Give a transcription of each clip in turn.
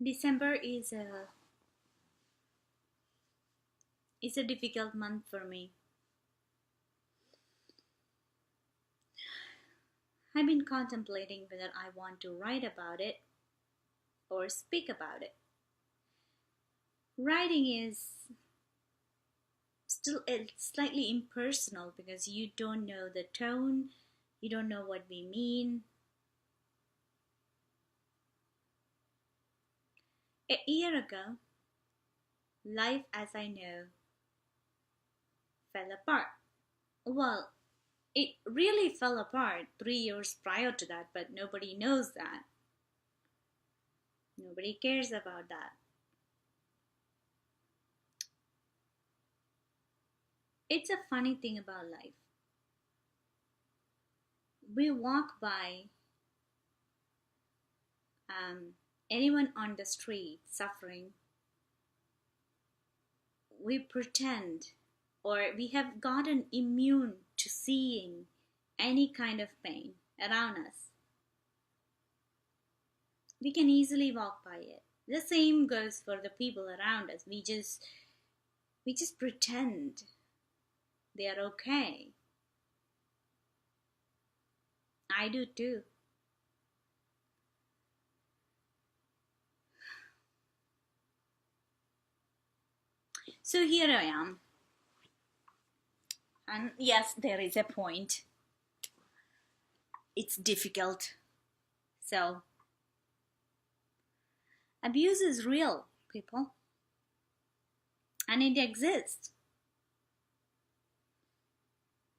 December is a difficult month for me. I've been contemplating whether I want to write about it or speak about it. Writing is still it's slightly impersonal because you don't know the tone, you don't know what we mean. A year ago, life as I know fell apart. Well, it really fell apart 3 years prior to that, but nobody knows that. Nobody cares about that. It's a funny thing about life. We walk by anyone on the street suffering, we pretend or we have gotten immune to seeing any kind of pain around us. We can easily walk by it. The same goes for the people around us. We just pretend they are okay. I do too. So here I am. And yes, there is a point. It's difficult. So, abuse is real, people. And it exists.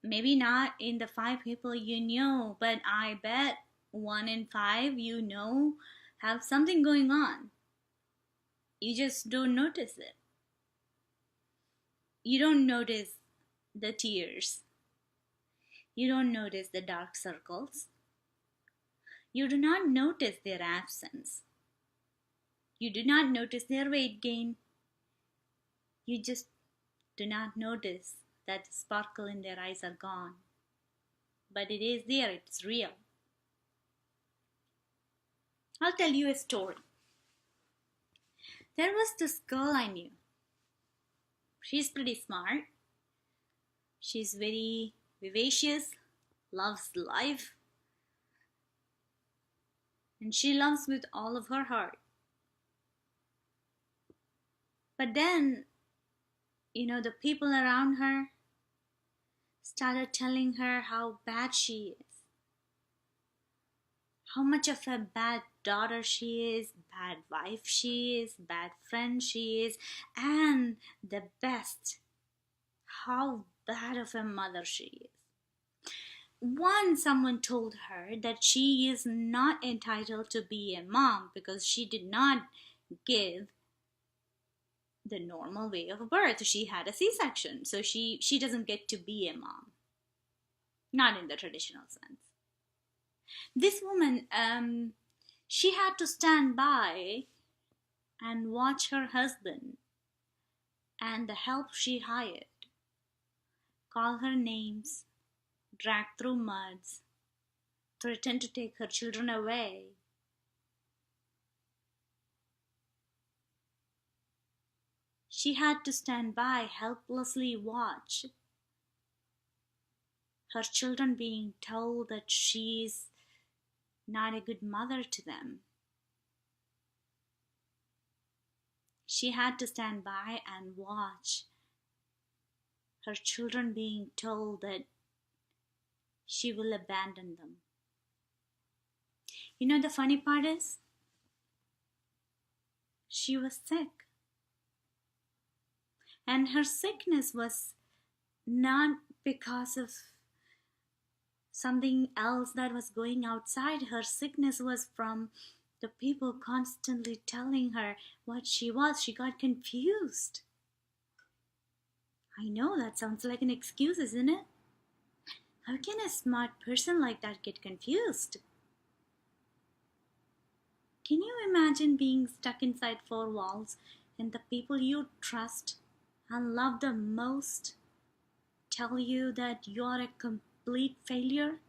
Maybe not in the 5 people you know, but I bet 1 in 5 you know have something going on. You just don't notice it. You don't notice the tears. You don't notice the dark circles. You do not notice their absence. You do not notice their weight gain. You just do not notice that the sparkle in their eyes are gone. But it is there, it's real. I'll tell you a story. There was this girl I knew. She's pretty smart. She's very vivacious, loves life, and she loves with all of her heart. But then, the people around her started telling her how bad she is, how much of a bad daughter she is, bad wife she is, bad friend she is, and the best, how bad of a mother she is. Once someone told her that she is not entitled to be a mom because she did not give the normal way of birth. She had a C-section, so she doesn't get to be a mom. Not in the traditional sense. This woman, she had to stand by and watch her husband and the help she hired call her names, drag through muds, threaten to take her children away. She had to stand by, helplessly watch her children being told that she's not a good mother to them. She had to stand by and watch her children being told that she will abandon them. The funny part is, she was sick. And her sickness was not because of something else that was going outside. Her sickness was from the people constantly telling her what she was. She got confused. I know that sounds like an excuse, isn't it? How can a smart person like that get confused? Can you imagine being stuck inside 4 walls and the people you trust and love the most tell you that you're a complete failure?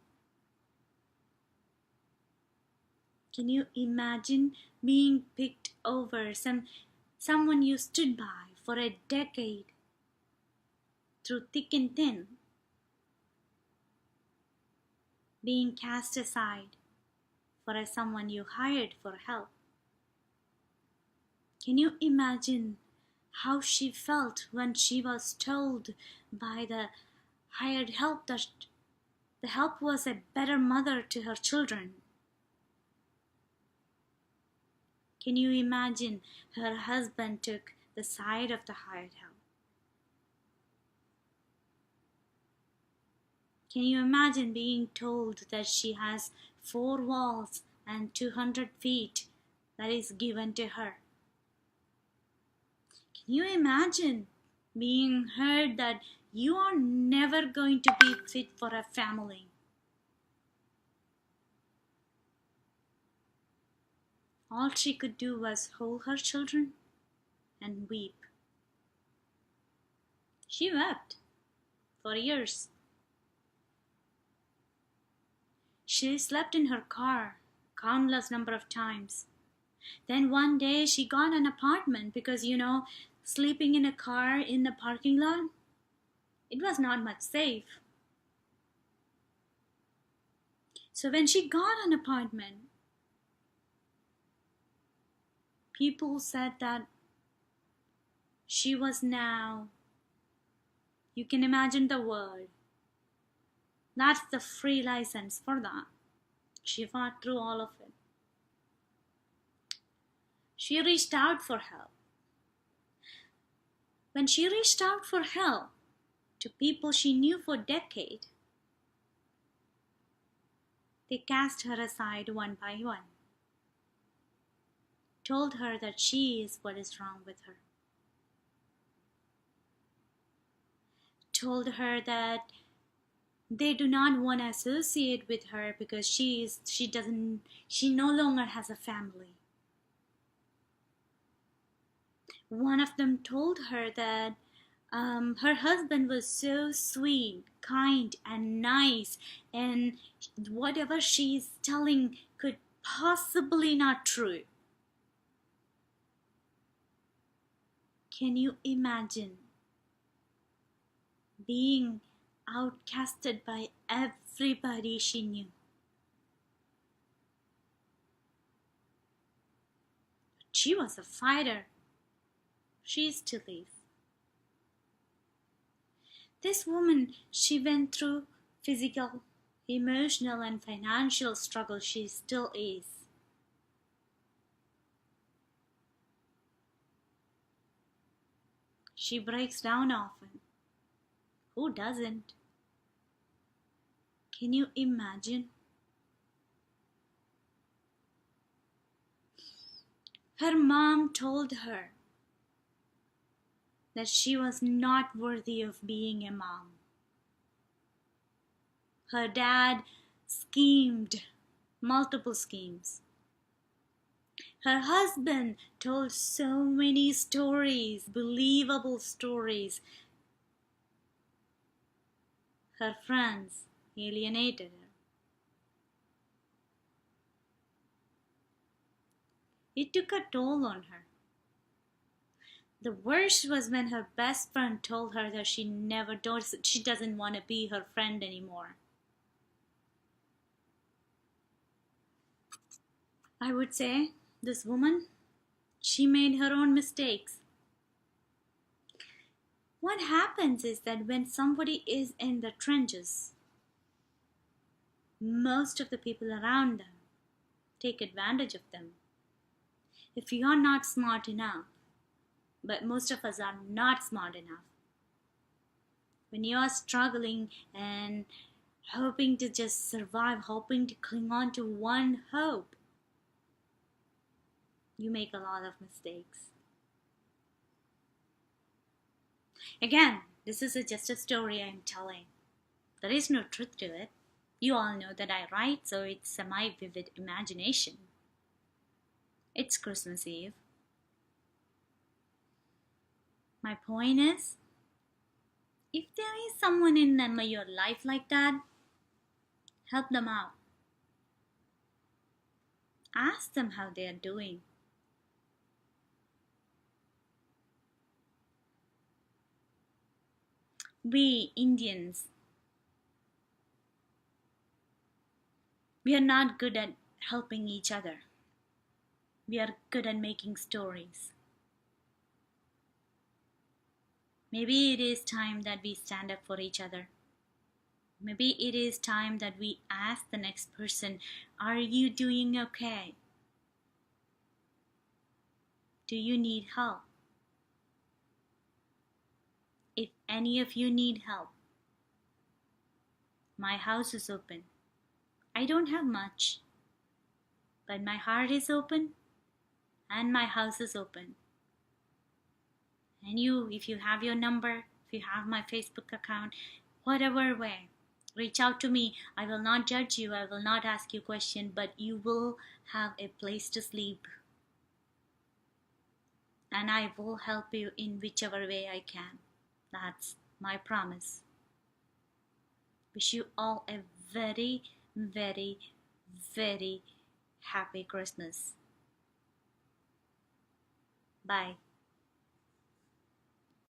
Can you imagine being picked over someone you stood by for a decade through thick and thin, being cast aside for someone you hired for help? Can you imagine how she felt when she was told by the hired help that the help was a better mother to her children? Can you imagine her husband took the side of the hired help? Can you imagine being told that she has 4 walls and 200 feet that is given to her? Can you imagine being heard that you are never going to be fit for a family? All she could do was hold her children and weep. She wept for years. She slept in her car countless number of times. Then one day she got an apartment because, sleeping in a car in the parking lot, it was not much safe. So when she got an apartment, people said that she was now, you can imagine the word, that's the free license for that. She fought through all of it. She reached out for help. When she reached out for help to people she knew for decades, they cast her aside one by one, told her that she is what is wrong with her, told her that they do not want to associate with her because she no longer has a family. One of them told her that her husband was so sweet, kind, and nice, and whatever she is telling could possibly not true. Can you imagine being outcasted by everybody she knew? She was a fighter. She still is. This woman, she went through physical, emotional, and financial struggle. She still is. She breaks down often. Who doesn't? Can you imagine? Her mom told her that she was not worthy of being a mom. Her dad schemed multiple schemes. Her husband told so many stories, believable stories. Her friends alienated her. It took a toll on her. The worst was when her best friend told her that she doesn't want to be her friend anymore. I would say this woman, she made her own mistakes. What happens is that when somebody is in the trenches, most of the people around them take advantage of them. If you are not smart enough, but most of us are not smart enough, when you are struggling and hoping to just survive, hoping to cling on to one hope, you make a lot of mistakes. Again, this is just a story I'm telling. There is no truth to it. You all know that I write, so it's my vivid imagination. It's Christmas Eve. My point is, if there is someone in your life like that, help them out. Ask them how they are doing. We Indians, we are not good at helping each other. We are good at making stories. Maybe it is time that we stand up for each other. Maybe it is time that we ask the next person, are you doing okay? Do you need help? If any of you need help, my house is open. I don't have much, but my heart is open and my house is open. And you, if you have your number, if you have my Facebook account, whatever way, reach out to me. I will not judge you, I will not ask you question, but you will have a place to sleep. And I will help you in whichever way I can. That's my promise. Wish you all a very, very, very happy Christmas. Bye.